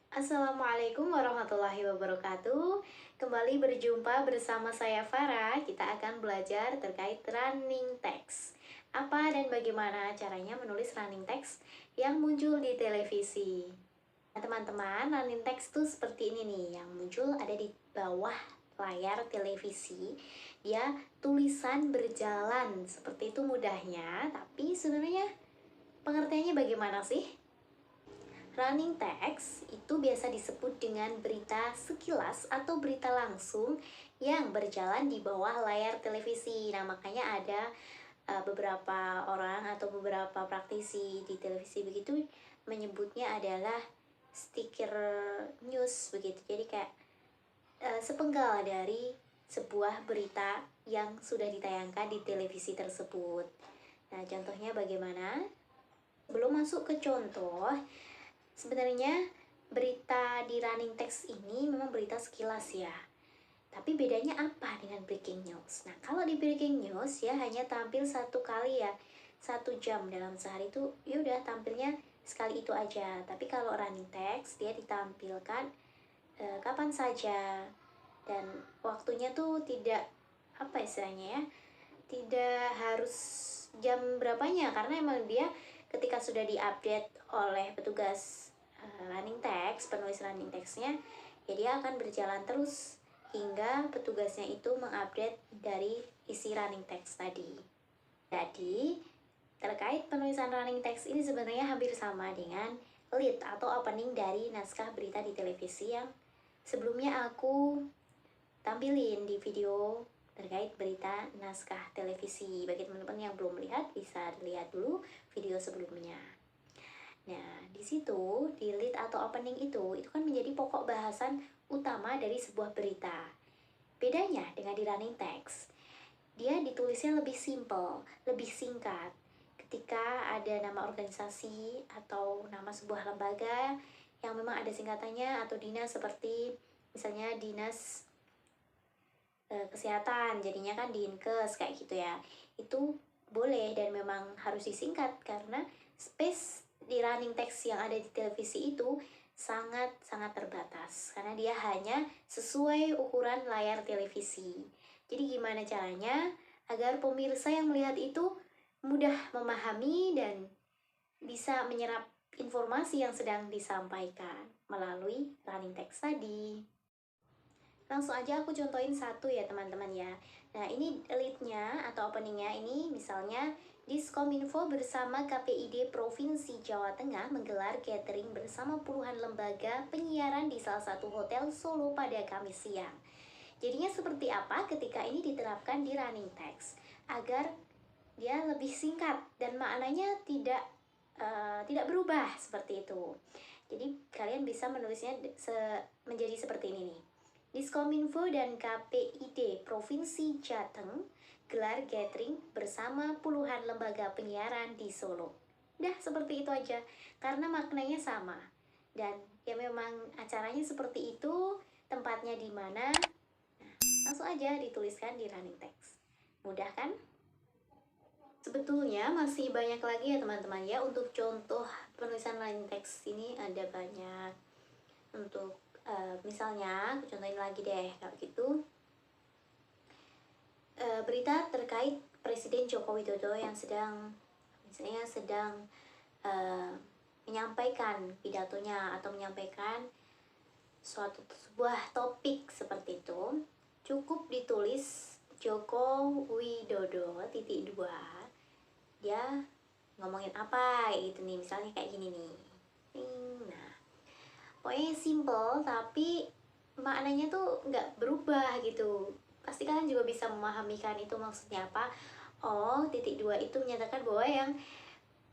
Assalamualaikum warahmatullahi wabarakatuh. Kembali berjumpa bersama saya Farah. Kita akan belajar terkait running text. Apa dan bagaimana caranya menulis running text yang muncul di televisi. Nah, teman-teman, running text tuh seperti ini nih, yang muncul ada di bawah layar televisi. Dia tulisan berjalan, seperti itu mudahnya, tapi sebenarnya pengertiannya bagaimana sih? Running text itu biasa disebut dengan berita sekilas atau berita langsung yang berjalan di bawah layar televisi. Nah, makanya ada beberapa orang atau beberapa praktisi di televisi begitu menyebutnya adalah stiker news begitu. Jadi kayak sepenggal dari sebuah berita yang sudah ditayangkan di televisi tersebut. Nah, contohnya bagaimana? Belum masuk ke contoh, sebenarnya berita di running text ini memang berita sekilas ya. Tapi bedanya apa dengan breaking news? Nah, kalau di breaking news ya hanya tampil satu kali ya, 1 jam dalam sehari itu ya udah tampilnya sekali itu aja. Tapi kalau running text dia ditampilkan kapan saja dan waktunya tuh tidak apa istilahnya ya, tidak harus jam berapanya karena emang dia ketika sudah diupdate oleh petugas running text, penulis running textnya, ya dia akan berjalan terus hingga petugasnya itu mengupdate dari isi running text tadi. Jadi, terkait penulisan running text ini sebenarnya hampir sama dengan lead atau opening dari naskah berita di televisi yang sebelumnya aku tampilin di video terkait berita naskah televisi. Bagi teman-teman yang belum melihat, bisa lihat dulu video sebelumnya. Nah, di situ, di lead atau opening itu kan menjadi pokok bahasan utama dari sebuah berita. Bedanya dengan di running text, dia ditulisnya lebih simple, lebih singkat. Ketika ada nama organisasi atau nama sebuah lembaga yang memang ada singkatannya atau dinas seperti misalnya dinas kesehatan, jadinya kan Dinkes kayak gitu ya. Itu boleh dan memang harus disingkat karena space di running text yang ada di televisi itu sangat-sangat terbatas karena dia hanya sesuai ukuran layar televisi. Jadi gimana caranya agar pemirsa yang melihat itu mudah memahami dan bisa menyerap informasi yang sedang disampaikan melalui running text tadi. Langsung aja aku contohin satu ya teman-teman ya. Nah, ini lead-nya atau openingnya ini misalnya Diskominfo bersama KPID Provinsi Jawa Tengah menggelar gathering bersama puluhan lembaga penyiaran di salah satu hotel Solo pada Kamis siang. Jadinya seperti apa ketika ini diterapkan di running text agar dia lebih singkat dan maknanya tidak berubah seperti itu. Jadi kalian bisa menulisnya menjadi seperti ini nih. Diskominfo dan KPID Provinsi Jateng gelar gathering bersama puluhan lembaga penyiaran di Solo. Dah seperti itu aja, karena maknanya sama. Dan ya memang acaranya seperti itu, tempatnya di mana, langsung aja dituliskan di running text. Mudah kan? Sebetulnya masih banyak lagi ya teman-teman ya untuk contoh penulisan running text ini ada banyak. Untuk misalnya aku contohin lagi deh kalau gitu berita terkait Presiden Joko Widodo yang sedang uh, menyampaikan pidatonya atau menyampaikan sebuah topik seperti itu, cukup ditulis Joko Widodo titik dua, dia ngomongin apa gitu nih, misalnya kayak gini nih. Nah, pokoknya simple tapi maknanya tuh nggak berubah gitu. Pasti kalian juga bisa memahami kan itu maksudnya apa. Oh, titik dua itu menyatakan bahwa yang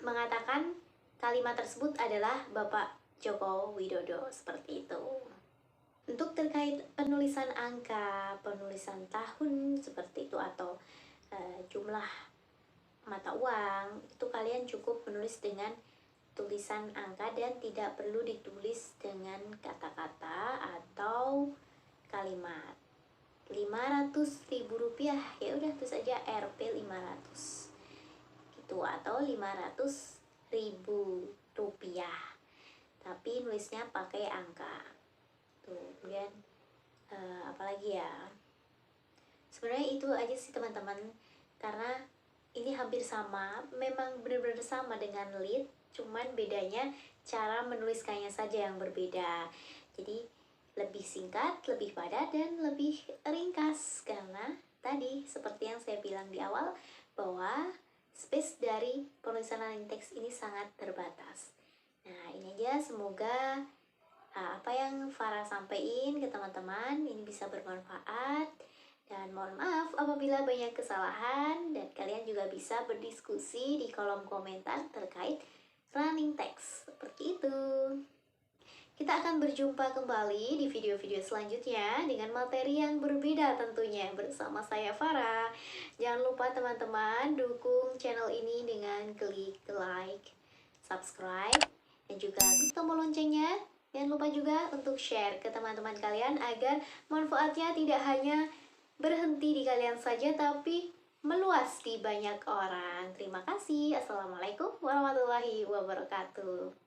mengatakan kalimat tersebut adalah Bapak Joko Widodo, seperti itu. Untuk terkait penulisan angka, penulisan tahun seperti itu atau jumlah mata uang, itu kalian cukup menulis dengan tulisan angka dan tidak perlu ditulis dengan kata-kata atau kalimat. 500.000 rupiah, ya udah tulis aja Rp 500 gitu, atau 500.000 rupiah. tapi nulisnya pakai angka. Tuh, kemudian apalagi ya? Sebenarnya itu aja sih teman-teman, karena ini hampir sama, memang benar-benar sama dengan lead, cuman bedanya cara menuliskannya saja yang berbeda. Jadi lebih singkat, lebih padat, dan lebih ringkas, karena tadi seperti yang saya bilang di awal bahwa space dari penulisan running text ini sangat terbatas. Nah, ini aja, semoga apa yang Farah sampaikan ke teman-teman ini bisa bermanfaat, dan mohon maaf apabila banyak kesalahan, dan kalian juga bisa berdiskusi di kolom komentar terkait running text seperti itu. Kita akan berjumpa kembali di video-video selanjutnya dengan materi yang berbeda tentunya bersama saya Farah. Jangan lupa teman-teman dukung channel ini dengan klik like, subscribe, dan juga klik tombol loncengnya. Jangan lupa juga untuk share ke teman-teman kalian agar manfaatnya tidak hanya berhenti di kalian saja tapi meluas di banyak orang. Terima kasih. Assalamualaikum warahmatullahi wabarakatuh.